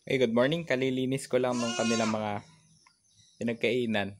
Hey, good morning. Kalilinis ko lang nung kanilang mga pinagkainan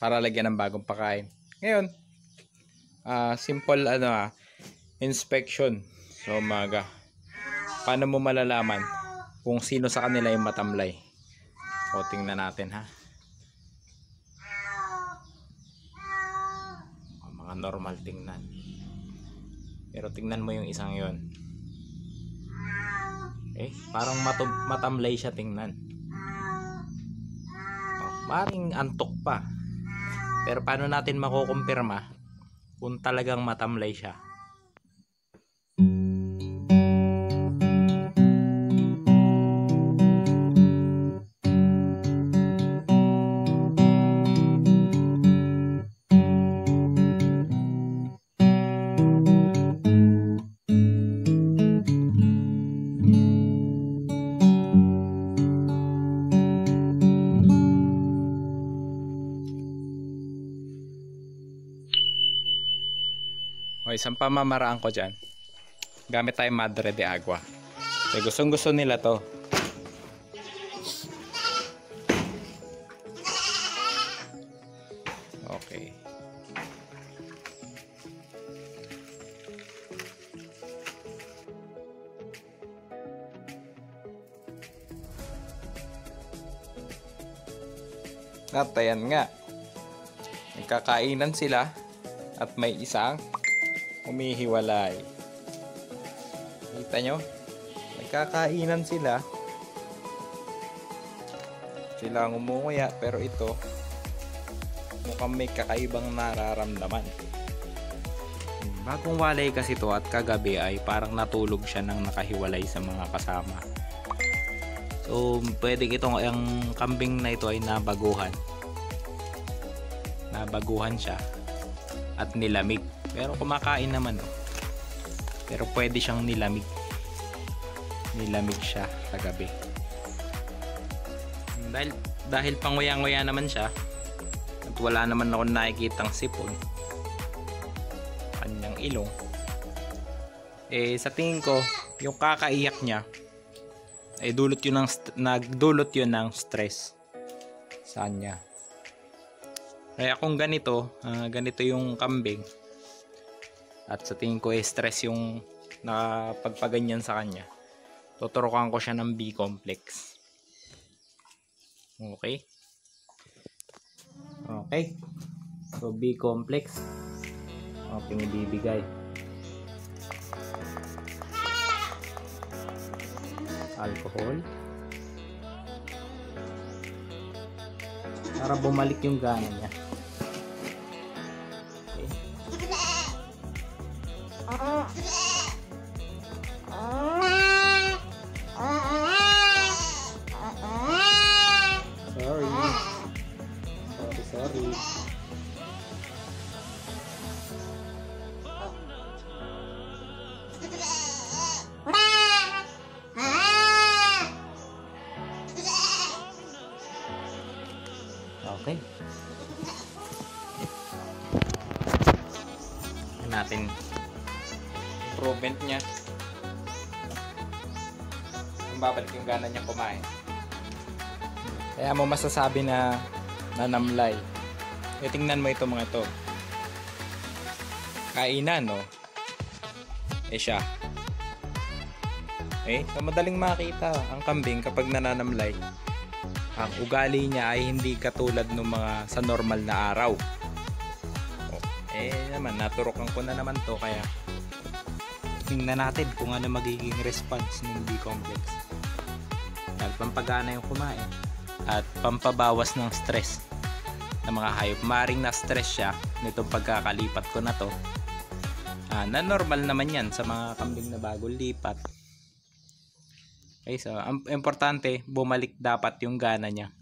para lagyan ng bagong pagkain. Ngayon, simple inspection sa umaga. Paano mo malalaman kung sino sa kanila yung matamlay? O, tingnan natin ha. Mga normal tingnan. Pero tingnan mo yung isang yon. Parang matamlay siya tingnan. Maring antok pa. Pero paano natin makukumpirma kung talagang matamlay siya? Okay, isang pamamaraan ko dyan. Gamit tayong Madre de Agua. So, gustong gusto nila to. Okay. At ayan nga. Nagkakainan sila at may isang humihiwalay. Kita nyo? Nagkakainan sila. Sila ang umunguya pero ito mukhang may kakaibang nararamdaman. Bagong walay kasi to at kagabi ay parang natulog siya nang nakahiwalay sa mga kasama. So pwedeng itong ang kambing na ito ay nabaguhan. Nabaguhan siya at nilamig. Pero kumakain naman pero pwede siyang nilamig. Nilamig siya kagabi. Dahil panguya-nguya naman siya at wala naman akong nakikitang sipon kanyang ilong, sa tingin ko yung kakaiyak niya ay nagdulot yun ng stress sa kanya. Kaya kung ganito yung kambing at sa tingin ko stress yung nakapagpaganyan sa kanya, tuturukan ko siya ng B-complex. Okay? So B-complex aking ibibigay. Alcohol para bumalik yung gana niya. Sorry. Okay. Natin improvement niya. Babalik yung gana niya kumain. Kaya mo masasabi na nanamlay. Tingnan mo ito mga ito. Kainan, no? Siya. So madaling makita ang kambing kapag nananamlay. Ang ugali niya ay hindi katulad ng mga sa normal na araw. Naman, naturukan ko na naman to, kaya tingnan natin kung ano magiging response ng B-complex. Dahil pampagana yung kumain at pampabawas ng stress ng mga hayop. Maring na stress siya nitong pagkakalipat ko na to. Na normal naman yan sa mga kambing na bagong lipat. So ang importante, bumalik dapat yung gana niya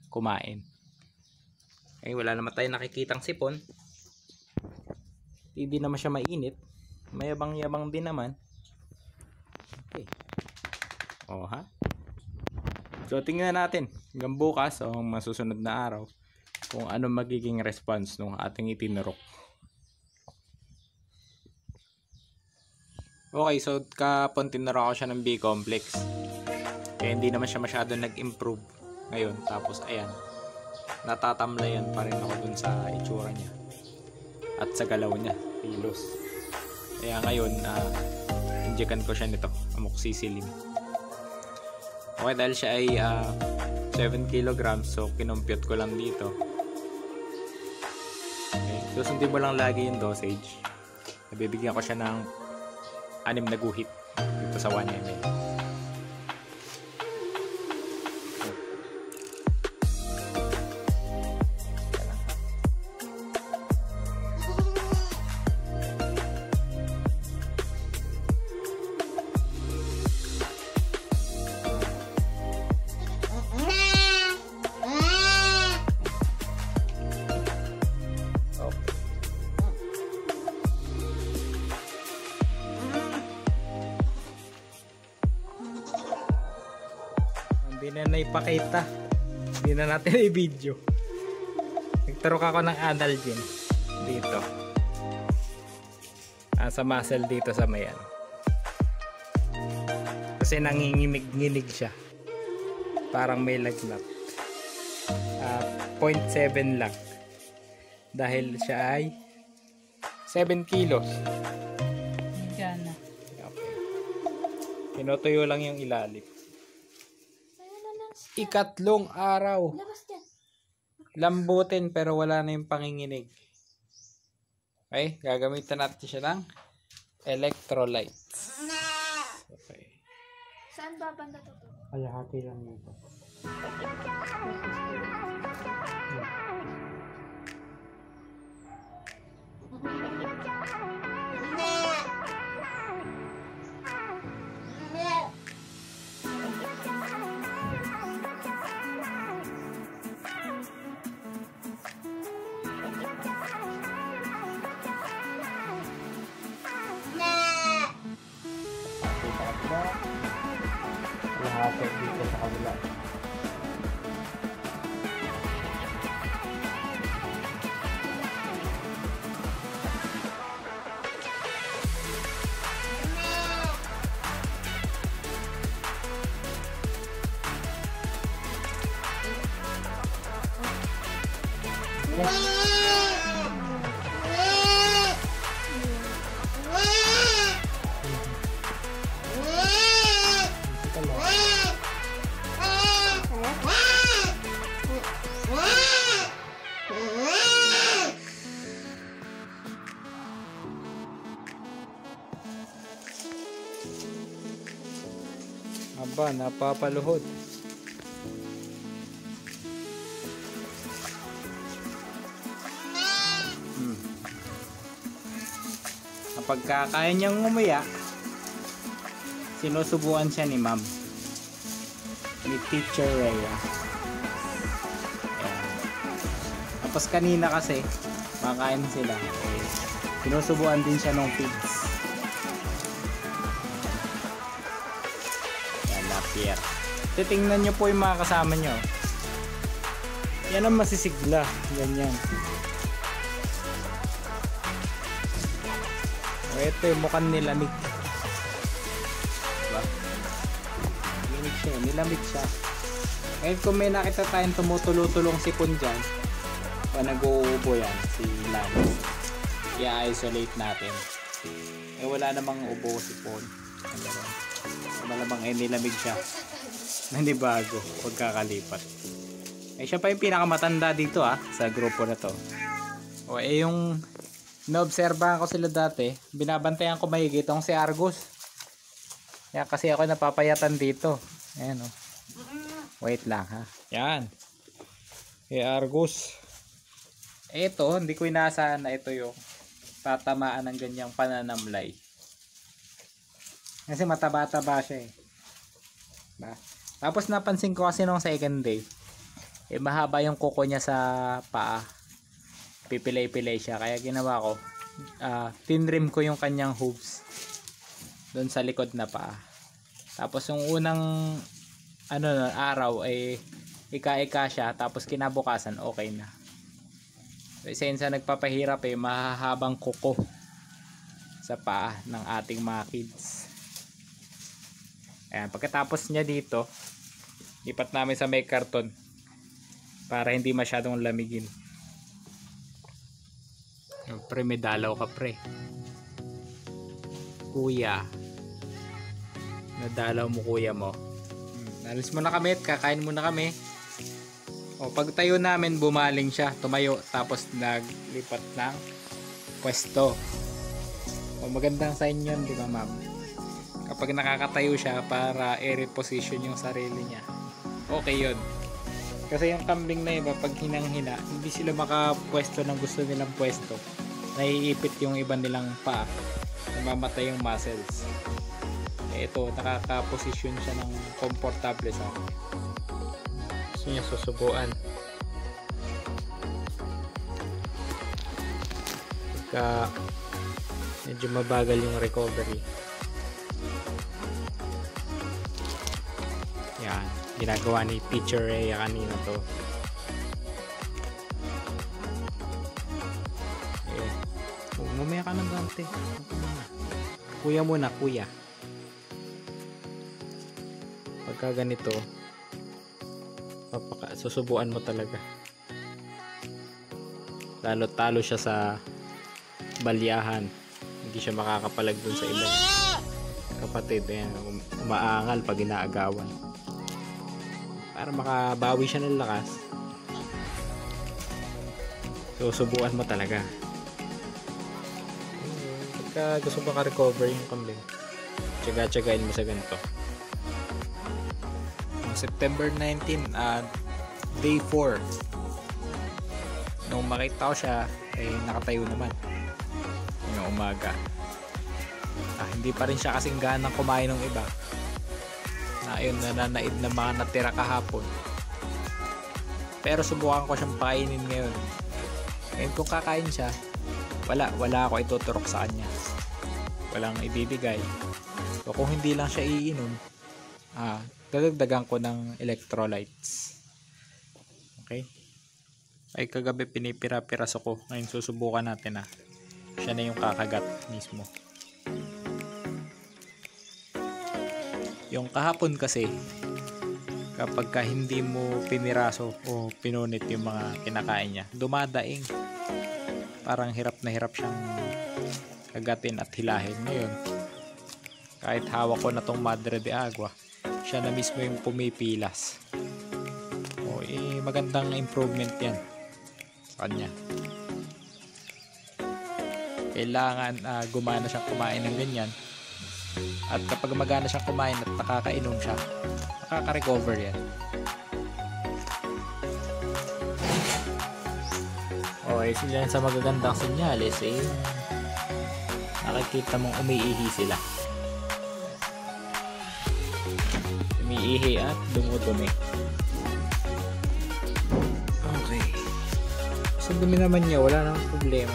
kumain. Wala naman tayo nakikitang sipon. Hindi naman siya mainit. Mayabang-yabang din naman. So tingnan natin hanggang bukas o masusunod na araw kung ano magiging response ng ating itinurok. Okay, so kapon tinuro ko siya ng B-complex. Kaya hindi naman siya masyado nag-improve ngayon. Tapos ayan, natatamlayan pa rin ako dun sa itsura niya at sa galaw niya, kilos. Kaya ngayon, injekan ko siya nito, amoxicillin. Okay, dahil siya ay 7 kilograms, so kinumpute ko lang dito. Okay, susundin mo lang lagi yung dosage. Nabibigyan ko siya ng 6 na guhit dito sa 1 ml. Hindi na naipakita, hindi na natin i-video. Nagtarok ako ng Analgin dito sa muscle dito sa mayan, kasi nanginginig-nginig siya, parang may lagnat. 0.7 lang dahil siya ay 7 kilos. Diyan na. Okay. Tinutuyo lang yung ilalim. Ikatlong araw. Lambutin pero wala na yung panginginig. Okay, gagamitan natin siya ng electrolytes. Okay. Saan ba banda to? Kalahati lang dito. Kalahati dito sa kabila. Aba, napapaluhod. Kapag kaya niyang umuya, sinusubuan siya ni ma'am, ni Teacher Rhea. Ayan. Tapos kanina kasi makain sila, sinusubuan din siya ng pigs. Ayan, lapir. Titingnan nyo po yung mga kasama nyo. Yan ang masisigla, ganyan. Ito yung mukhang nilamig. Diba? Nilamig siya. Ngayon kung may nakita tayong tumutulo-tulong sipon dyan, o nag-uubo yan, si Lance, i-isolate natin. Wala namang ubo sipon. Malamang nilamig siya. Hindi bago pagkakalipat. Siya pa yung pinakamatanda dito sa grupo na to. Yung naobserbahan ko sila dati, binabantayan ko mahigit itong si Argus. Yan, kasi ako napapayatan dito. Ayan wait lang yan. Argus. Ito, hindi ko inaasahan na ito yung tatamaan ng ganyang pananamlay. Kasi mataba-taba siya Diba? Tapos napansin ko kasi nung second day, mahaba yung kuko niya sa paa. Pipilay-pilay siya, kaya ginawa ko, tinrim ko yung kanyang hooves doon sa likod na paa. Tapos yung unang araw ay ika-ika siya, tapos kinabukasan okay na. So isa nagpapahirap mahahabang kuko sa paa ng ating mga kids. Ayan, pagkatapos niya dito, lipat namin sa may karton para hindi masyadong lamigin. Pre, may dalaw ka, pre. Kuya. Nadalaw mo kuya mo. Nalis mo na kami at kakain muna kami. O, pag tayo namin, bumaling siya. Tumayo, tapos naglipat ng pwesto. O, magandang sign yun, di ba, ma'am? Kapag nakakatayo siya para i-reposition yung sarili niya, okay yun. Kasi yung kambing na iba, pag hinang-hina, hindi sila makapwesto ng gusto nilang pwesto. Naiipit yung iba nilang paa. Namamatay yung muscles. Ito, nakaka-position siya ng komportable sa akin. Gusto niya susubuan. Pagka medyo mabagal yung recovery. Yan, ginagawa ni Teacher Rhea kanina to. Mamaya ka ng gante. Kuya muna, kuya. Pagka ganito, susubuan mo talaga. Lalo talo siya sa balyahan. Hindi siya makakapalag dun sa ibang kapatid. Ayan, umaangal pag inaagawan. Para makabawi siya ng lakas, susubuan mo talaga. Pagka gusto maka-recover yung kambing, tsaga-tsagain mo sa ganito. September 19, day 4. Nung makita ko siya, nakatayo naman yung umaga. Hindi pa rin siya kasing ganang kumain ng iba. Ayun, nananaid na mga natira kahapon. Pero subukan ko siyang pakainin ngayon. Ngayon kung kakain siya, wala ako ituturok sa kanya. Walang ibibigay. So kung hindi lang siya iinom, dadagdagan ko ng electrolytes. Okay? Ay kagabi pinipira-piraso ko. Ngayon susubukan natin siya na yung kakagat mismo. Yung kahapon kasi, kapag hindi mo piniraso o pinunit yung mga kinakain niya, dumadaing. Parang hirap na hirap siyang kagatin at hilahin. Ngayon, kahit hawak ko na tong Madre de Agua, siya na mismo yung pumipilas. Magandang improvement yan sa kanya. Kailangan gumana siyang kumain ng ganyan. At kapag magana siyang kumain at nakakainom siya, nakaka-recover yan. Sila sa magagandang senyales, nakikita mong umiihi sila. Umiihi at dumudumi. Okay. Sa dumi naman niya, wala nang problema.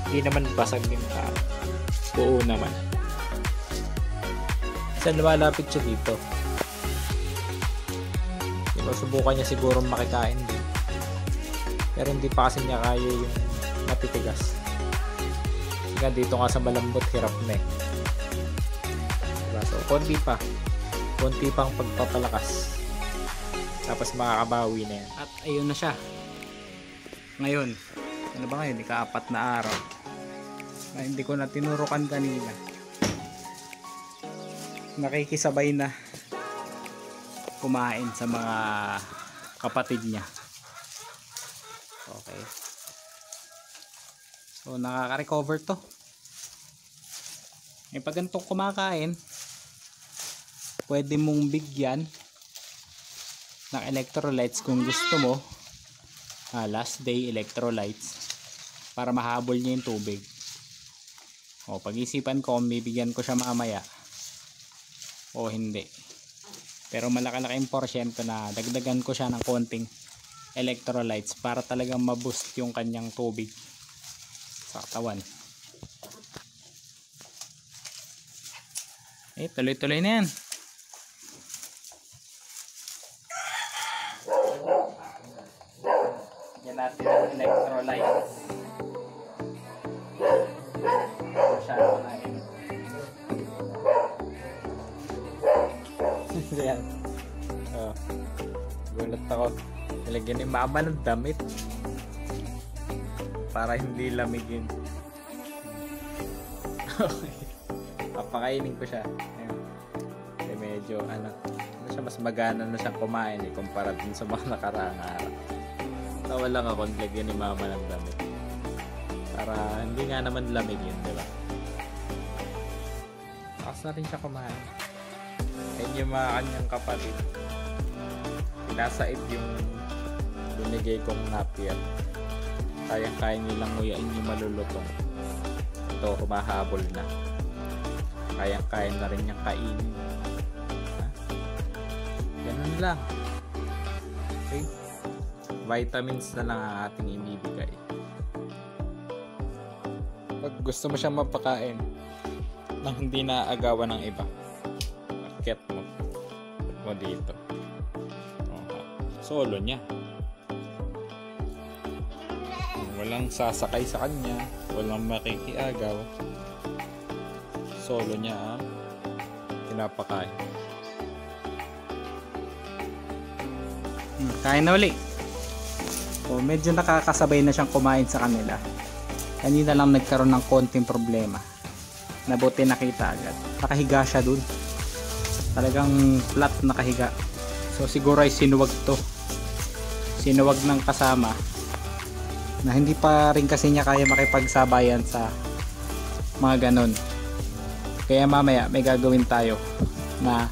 Hindi naman basag yung tao. Buo naman. Saan lumalapit siya dito? Subukan niya siguro makikain din. Pero hindi pa kasi niya kaya yung matitigas. Sige, dito nga sa malambot, hirap na diba? So, konti pang pagpapalakas. Tapos makakabawi na yan. At ayun na siya. Ngayon, ano ba ngayon? Ika-4 na araw. Hindi ko na tinurukan kanina. Nakikisabay na kumain sa mga kapatid niya. Okay. So nakaka-recover to. Pag ganitong kumakain, pwede mong bigyan ng electrolytes kung gusto mo. Last day electrolytes para mahabol niya yung tubig. Pag-isipan ko kung bibigyan ko siya mamaya o hindi. Pero malaki-laking porsyento na dagdagan ko siya ng konting electrolytes para talagang ma-boost yung kanyang tubig sa katawan. Tuloy-tuloy na yan. Yan natin ang electrolytes. Siya na Yan. Oh. Gulat ako. Nilagyan ni mama ng damit. Para hindi lamigin. Okay. Papakainin ko siya. Ayun. Eh, medyo siya, mas magana na siyang kumain kumpara dun sa mga nakaraang araw. Tawa lang ako nilagyan ni mama ng damit. Para hindi nga naman lamigin, di ba? Takas na rin siya kumain. Ayun yung mga kanyang kapatid. Pinasaid yung binigay kong napier. Kaya nilang nguyain yung malulutong. Ito, humahabol na. Kaya na rin niyang kainin. Ha? Ganun lang. Okay? Vitamins na lang ang ating ibibigay. Pag gusto mo siyang mapakain nang hindi naaagawan ng iba, akyat mo. Put mo dito. Solo niya. Walang sasakay sa kanya, walang makikiagaw. Solo niya ang pinapakain. Kain na uli. O, medyo nakakasabay na siyang kumain sa kanila. Kanina lang nagkaroon ng konting problema. Nabuti nakita agad. Nakahiga siya dun. Talagang flat nakahiga. So siguro ay sinuwag to. Sinuwag ng kasama. Na hindi pa rin kasi niya kaya makipagsabayan sa mga ganon. Kaya mamaya may gagawin tayo na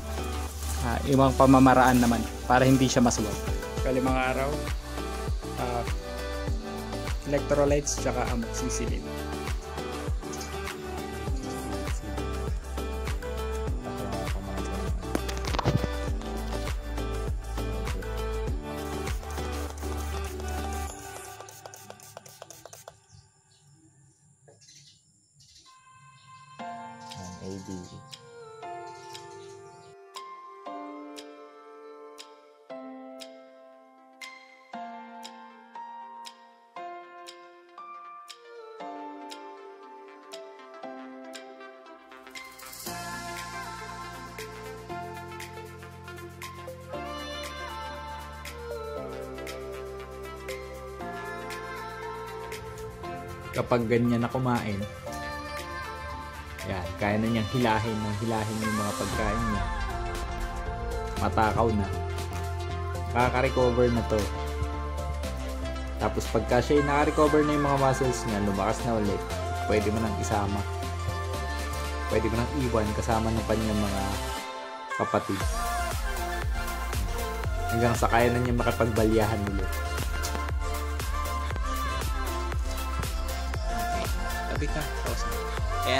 ibang pamamaraan naman para hindi siya masuwag. Kalimang araw, electrolytes tsaka amoxicillin. ABV. Kapag ganyan na kumain, yan, kaya na niyang hilahin yung mga pagkain niya. Matakaw na. Makaka-recover na to. Tapos pagka siya naka-recover na yung mga muscles niya, lumakas na ulit, pwede mo nang isama. Pwede mo nang iwan kasama ng kanyang mga kapatid. Hanggang sa kaya na niya makapagbalyahan ulit. Okay. Tabi ka. Eh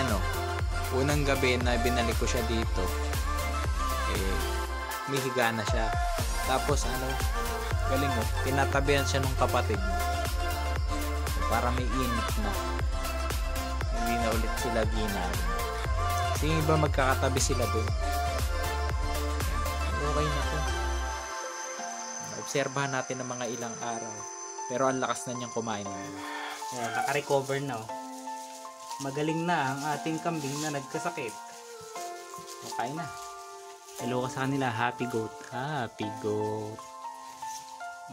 unang gabi na binalik ko siya dito, may higa na siya. Tapos galing mo, tinatabihan siya ng kapatid mo para may init na, hindi na ulit sila ginag. Kasi yung iba magkakatabi sila dun. Okay na to. Obserbahan natin ng mga ilang araw, pero ang lakas na niyang kumain. Naka-recover na. Magaling na ang ating kambing na nagkasakit. Okay na. Hello ka sa kanila. Happy goat. Happy goat.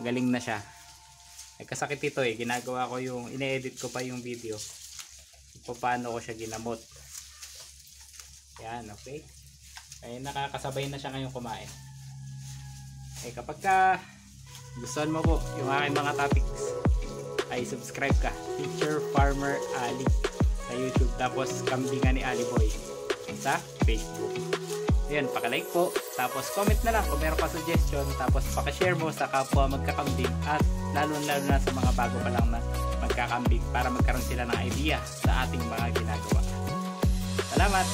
Magaling na siya. Nagkasakit ito Ginagawa ko yung, ine-edit ko pa yung video. Paano ko siya ginamot. Yan, okay. Kaya nakakasabay na siya ngayong kumain. Kapag gustuhan mo po yung aking mga topics, ay subscribe ka. Teacher Farmer Ali sa YouTube, tapos kambingan ni Ali Boy sa Facebook. Ayan, paka-like po, tapos comment na lang kung meron ka suggestion, tapos paka-share mo sa kapwa magkakambing, at lalo na sa mga bago pa lang na magkakambing, para magkaroon sila ng idea sa ating mga ginagawa. Salamat!